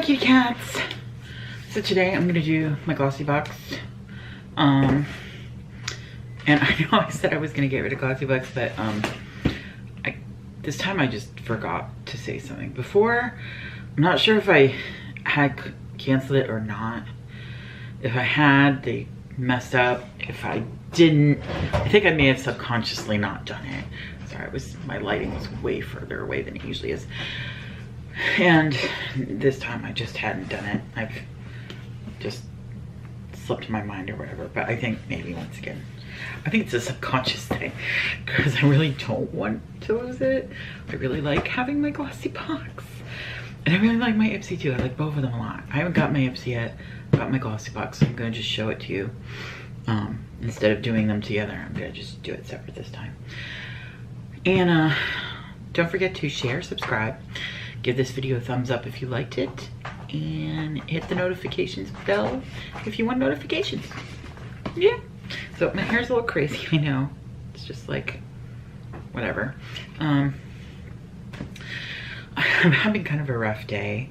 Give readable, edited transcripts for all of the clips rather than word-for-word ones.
kitty cats. So today I'm gonna do my Glossybox. And I know I said I was gonna get rid of Glossybox, but this time I just forgot to say something. Before, I'm not sure if I had canceled it or not. If I had, they messed up. If I didn't, I think I may have subconsciously not done it. Sorry, my lighting was way further away than it usually is. And this time I just hadn't done it. I've just slipped my mind or whatever, but I think maybe once again, I think it's a subconscious thing because I really don't want to lose it. I really like having my Glossybox. And I really like my Ipsy too. I like both of them a lot. I haven't got my Ipsy yet. I got my Glossybox, so I'm gonna just show it to you. Instead of doing them together, I'm gonna just do it separate this time. And don't forget to share, subscribe, give this video a thumbs up if you liked it, and hit the notifications bell if you want notifications. Yeah. So my hair's a little crazy, I know. It's just like, whatever. I'm having kind of a rough day.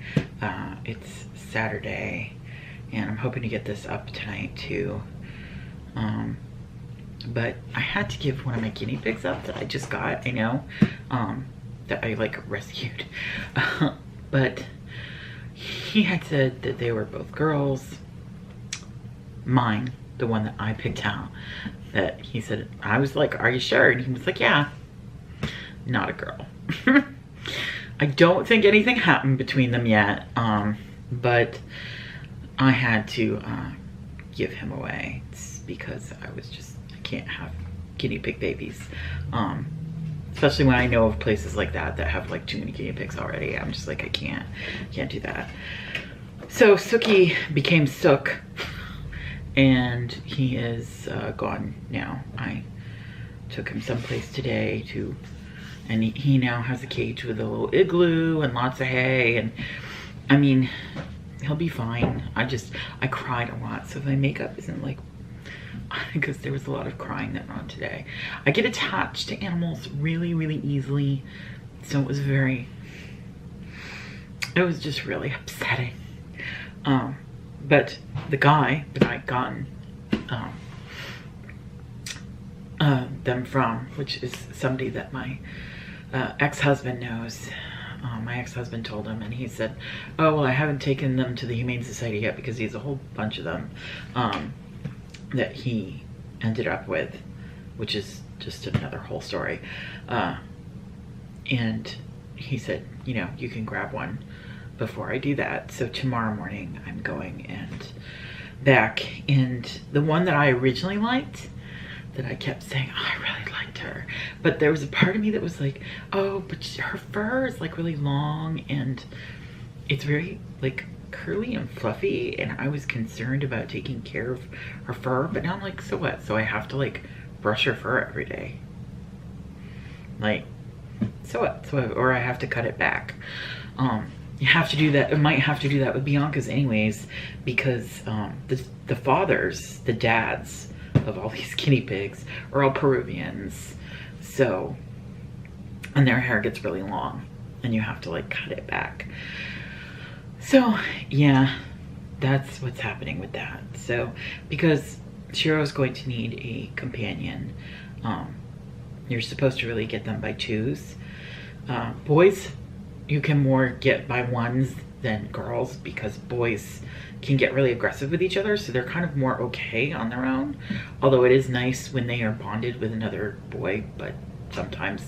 It's Saturday, and I'm hoping to get this up tonight too. But I had to give one of my guinea pigs up that I just got, I know, that I like rescued. But he had said that they were both girls. Mine, the one that I picked out, that he said, I was like, are you sure? And he was like, yeah, not a girl. I don't think anything happened between them yet, but I had to give him away. It's because I was just, I can't have guinea pig babies. Especially when I know of places like that that have like too many guinea pigs already. I'm just like, I can't do that. So Sookie became Sook, and he is gone now. I took him someplace today to, and he now has a cage with a little igloo and lots of hay, and I mean, he'll be fine. I cried a lot, so my makeup isn't like, because there was a lot of crying that went on today. I get attached to animals really, really easily, so it was just really upsetting. But the guy that I gotten them from, which is somebody that my ex-husband knows. My ex-husband told him, and he said, oh, well, I haven't taken them to the Humane Society yet because he has a whole bunch of them that he ended up with, which is just another whole story. And he said, you know, you can grab one before I do that. So tomorrow morning I'm going and back, and the one that I originally liked, that I kept saying, oh, I really liked her, but there was a part of me that was like, oh, but her fur is like really long and it's very like curly and fluffy, and I was concerned about taking care of her fur. But now I'm like, so what? So I have to like brush her fur every day, like, so what? Or I have to cut it back. You have to do that. I might have to do that with Bianca's anyways, because the fathers, the dads of all these guinea pigs are all Peruvians. So, and their hair gets really long and you have to like cut it back. So yeah, that's what's happening with that. So, because Shiro's going to need a companion, you're supposed to really get them by twos. Boys, you can more get by ones than girls, because boys can get really aggressive with each other, so they're kind of more okay on their own. Although it is nice when they are bonded with another boy, but sometimes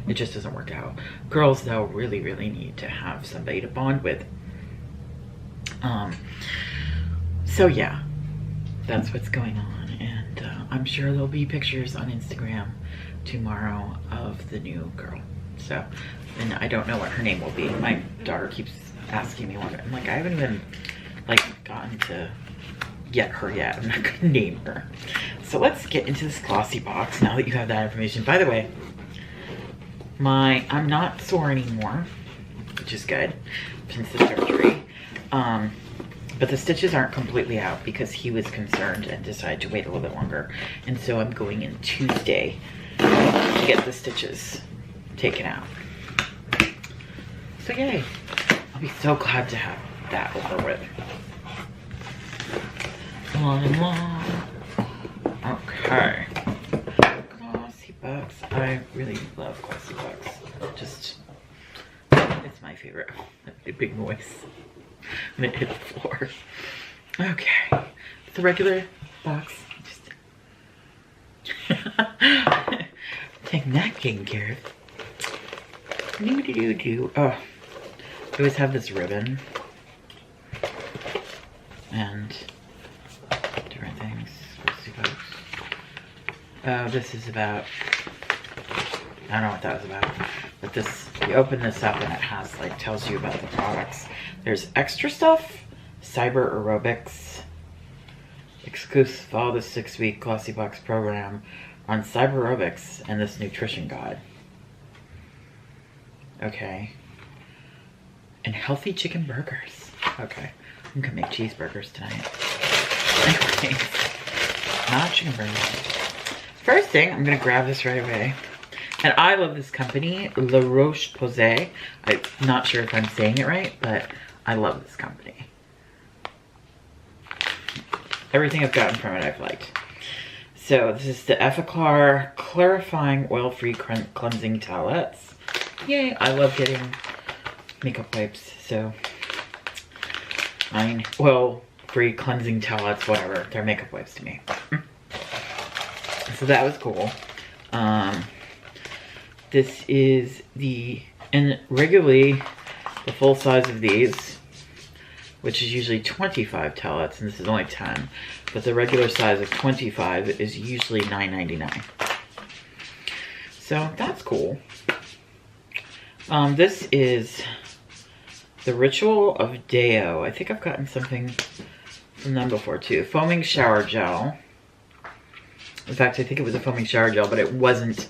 it just doesn't work out. Girls, though, really, really need to have somebody to bond with. So yeah, that's what's going on, and I'm sure there'll be pictures on Instagram tomorrow of the new girl. So, and I don't know what her name will be. My daughter keeps asking me what. I'm like, I haven't even like gotten to get her yet. I'm not gonna name her. So let's get into this Glossybox now that you have that information. By the way, I'm not sore anymore, which is good since the surgery. But the stitches aren't completely out because he was concerned and decided to wait a little bit longer. And so I'm going in Tuesday to get the stitches taken out. So yay, I'll be so glad to have that over with. Okay. Glossybox. I really love Glossybox. Just, it's my favorite. That made a big noise when it hit the floor. Okay. It's a regular box. Just take that taken care of. Do. Oh, I always have this ribbon and different things. Oh, this is about, I don't know what that was about, but this, you open this up and it has, like, tells you about the products. There's extra stuff, cyber aerobics, exclusive, follow the 6-week Glossybox program on cyber aerobics and this nutrition guide. Okay. And healthy chicken burgers. Okay. I'm gonna make cheeseburgers tonight. Anyways, not chicken burgers. First thing, I'm gonna grab this right away. And I love this company, La Roche-Posay. I'm not sure if I'm saying it right, but I love this company. Everything I've gotten from it, I've liked. So this is the Effaclar Clarifying Oil-Free Cleansing Towelettes. Yay, I love getting makeup wipes, so oil-free cleansing towelettes, whatever. They're makeup wipes to me. So that was cool. This is and regularly the full size of these, which is usually 25 towelettes, and this is only 10, but the regular size of 25 is usually $9.99. So that's cool. This is the Ritual of Deo. I think I've gotten something from them before too. Foaming shower gel. In fact, I think it was a foaming shower gel, but it wasn't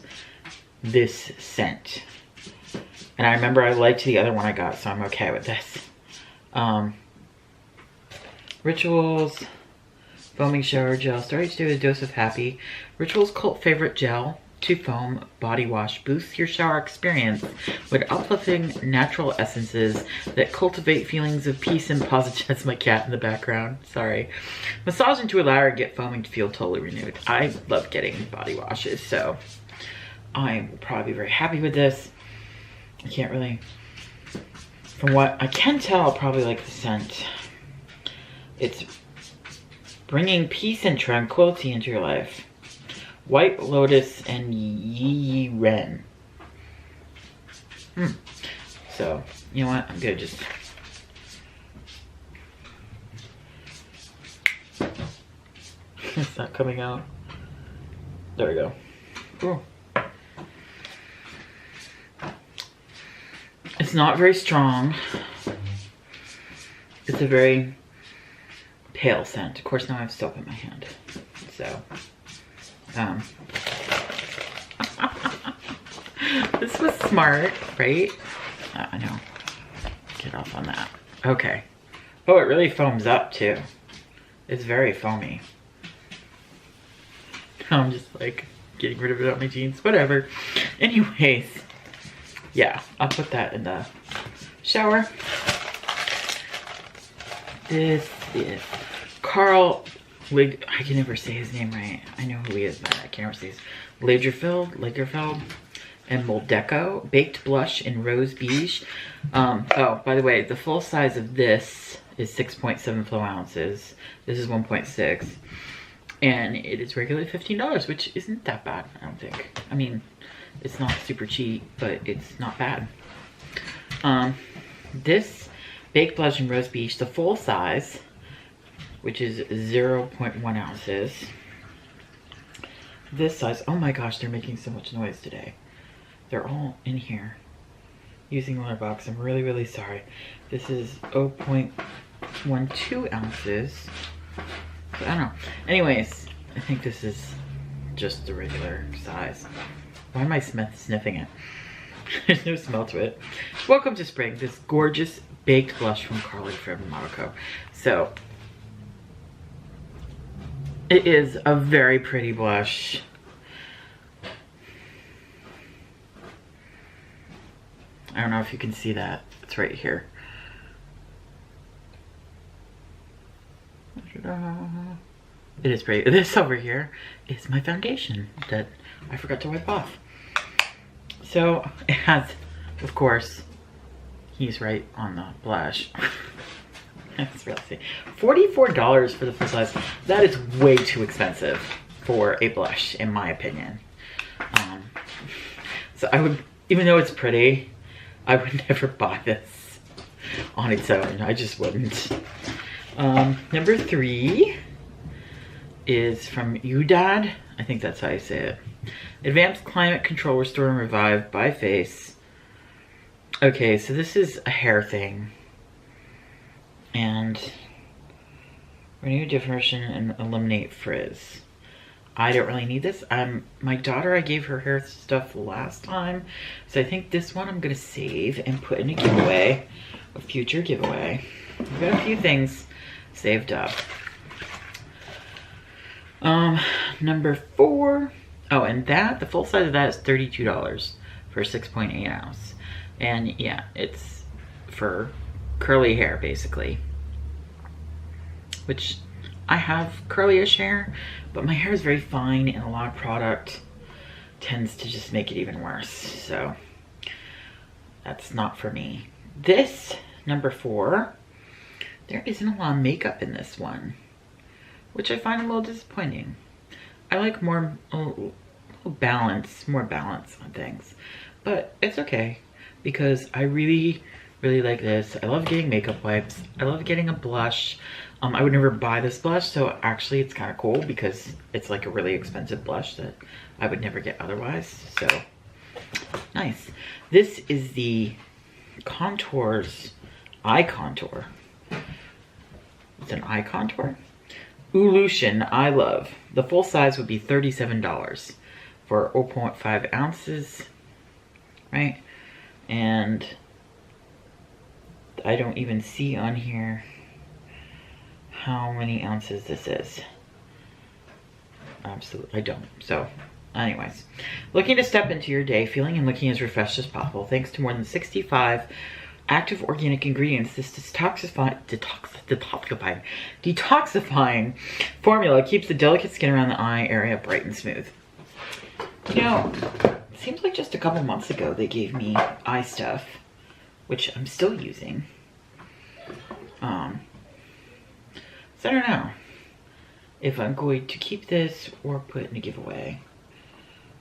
this scent. And I remember I liked the other one I got, so I'm okay with this. Rituals, foaming shower gel. Start each day with a dose of happy. Rituals cult favorite gel to foam body wash boosts your shower experience with uplifting natural essences that cultivate feelings of peace and positivity. That's my cat in the background, sorry. Massaging to allow her to get foaming to feel totally renewed. I love getting body washes, so I will probably be very happy with this. I can't really, from what I can tell, I'll probably like the scent. It's bringing peace and tranquility into your life. White Lotus and Yi Ren. So, you know what? I'm gonna just... It's not coming out. There we go. Ooh. It's not very strong. It's a very pale scent. Of course, now I have soap in my hand. So... this was smart, right? I know. Get off on that. Okay. Oh, it really foams up too. It's very foamy. I'm just like getting rid of it on my jeans. Whatever. Anyways, yeah, I'll put that in the shower. This is Carl I can never say his name right. I know who he is, but I can't ever say his. Lagerfeld, and Moldeco Baked Blush in Rose Beige. Oh, by the way, the full size of this is 6.7 flow ounces. This is 1.6. And it is regularly $15, which isn't that bad, I don't think. I mean, it's not super cheap, but it's not bad. This Baked Blush in Rose Beige, the full size, which is 0.1 ounces. This size, oh my gosh, they're making so much noise today. They're all in here using the box. I'm really, really sorry. This is 0.12 ounces. I don't know. Anyways, I think this is just the regular size. Why am I sniffing it? There's no smell to it. Welcome to spring. This gorgeous baked blush from Carly from Monaco. So, it is a very pretty blush. I don't know if you can see that. It's right here. It is pretty. This over here is my foundation that I forgot to wipe off. So it has, of course, he's right on the blush. That's really see. $44 for the full size. That is way too expensive for a blush, in my opinion. So I would, even though it's pretty, I would never buy this on its own. I just wouldn't. Number 3 is from Udad. I think that's how you say it. Advanced Climate Control Restore and Revive by Face. Okay, so this is a hair thing. And renew diffusion and eliminate frizz. I don't really need this. My daughter, I gave her hair stuff last time. So I think this one I'm gonna save and put in a giveaway, a future giveaway. I've got a few things saved up. Number 4. Oh, and that, the full size of that is $32 for 6.8 ounce. And yeah, it's for curly hair, basically. Which, I have curly-ish hair, but my hair is very fine, and a lot of product tends to just make it even worse. So, that's not for me. This, number 4, there isn't a lot of makeup in this one, which I find a little disappointing. I like more balance on things, but it's okay because I really like this. I love getting makeup wipes. I love getting a blush. I would never buy this blush, so actually it's kind of cool because it's like a really expensive blush that I would never get otherwise. So nice. This is the Contours Eye Contour. It's an eye contour. Ulution I Love. The full size would be $37 for 0.5 ounces, right? And I don't even see on here how many ounces this is. Absolutely, I don't. So, anyways, looking to step into your day feeling and looking as refreshed as possible thanks to more than 65 active organic ingredients. This detoxifying formula keeps the delicate skin around the eye area bright and smooth. You know, it seems like just a couple months ago they gave me eye stuff, which I'm still using. So I don't know if I'm going to keep this or put in a giveaway.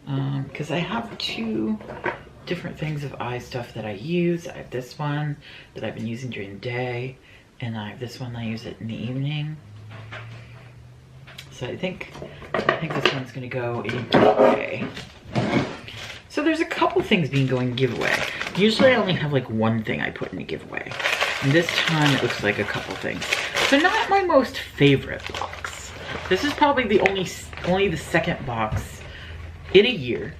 Because I have 2 different things of eye stuff that I use. I have this one that I've been using during the day, and I have this one that I use it in the evening. So I think this one's gonna go in giveaway. So there's a couple things being going in giveaway. Usually I only have like one thing I put in a giveaway. And this time it looks like a couple things. So not my most favorite box. This is probably the only the second box in a year,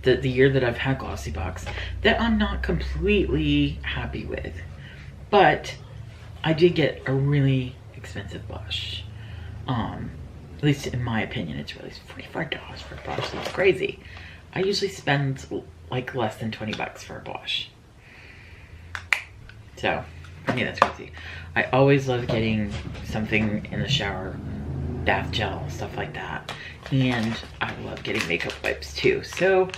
the year that I've had Glossybox, that I'm not completely happy with. But I did get a really expensive blush. At least in my opinion, it's really $45 for a blush. That's crazy. I usually spend like less than 20 bucks for a blush. So, for me, that's crazy. I always love getting something in the shower, bath gel, stuff like that. And I love getting makeup wipes too. So,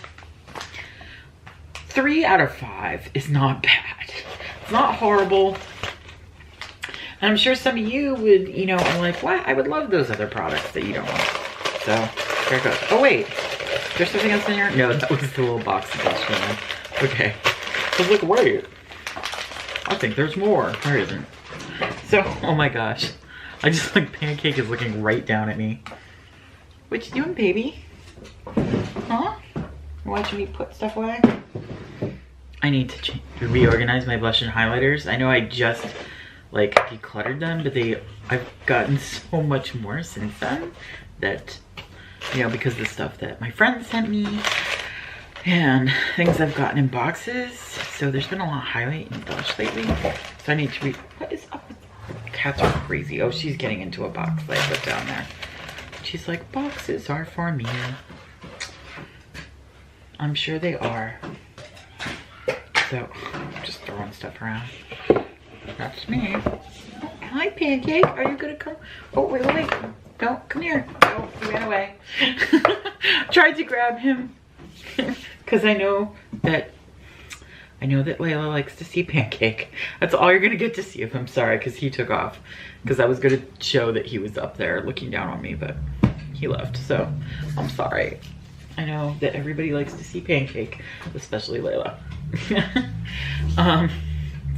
3 out of 5 is not bad. It's not horrible. And I'm sure some of you would, you know, are like, what? I would love those other products that you don't want. So, there it goes. Oh, wait. There's something else in here? No, that was the little box of blush one. Okay. So, look, wait. I think there's more. There isn't. So, oh my gosh. I just, like, Pancake is looking right down at me. What you doing, baby? Huh? You watching me put stuff away? I need to reorganize my blush and highlighters. I know I just, like, decluttered them, but I've gotten so much more since then that, you know, because of the stuff that my friends sent me and things I've gotten in boxes. So there's been a lot of highlight and blush lately. So I need to what is up with cats are crazy. Oh, she's getting into a box that I put down there. She's like, boxes are for me. I'm sure they are. So, just throwing stuff around. That's me. Hi, Pancake. Are you gonna come? Oh, wait. Don't, come here. Oh, he ran away. Tried to grab him. Because I know that Layla likes to see Pancake. That's all you're gonna get to see of him. Sorry, because he took off. Because I was gonna show that he was up there looking down on me, but he left, so I'm sorry. I know that everybody likes to see Pancake, especially Layla.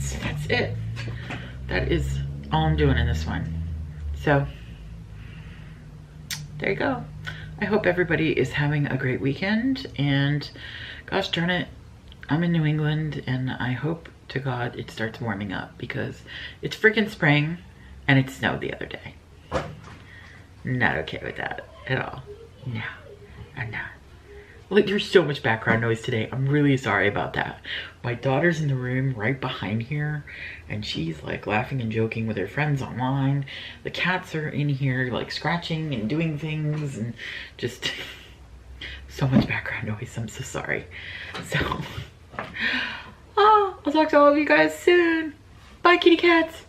So that's it. That is all I'm doing in this one. So there you go. I hope everybody is having a great weekend, and gosh darn it, I'm in New England and I hope to God it starts warming up because it's freaking spring and it snowed the other day. Not okay with that at all. No, I'm not. Like, there's so much background noise today. I'm really sorry about that. My daughter's in the room right behind here and she's like laughing and joking with her friends online. The cats are in here like scratching and doing things and just so much background noise. I'm so sorry. So, I'll talk to all of you guys soon. Bye, kitty cats.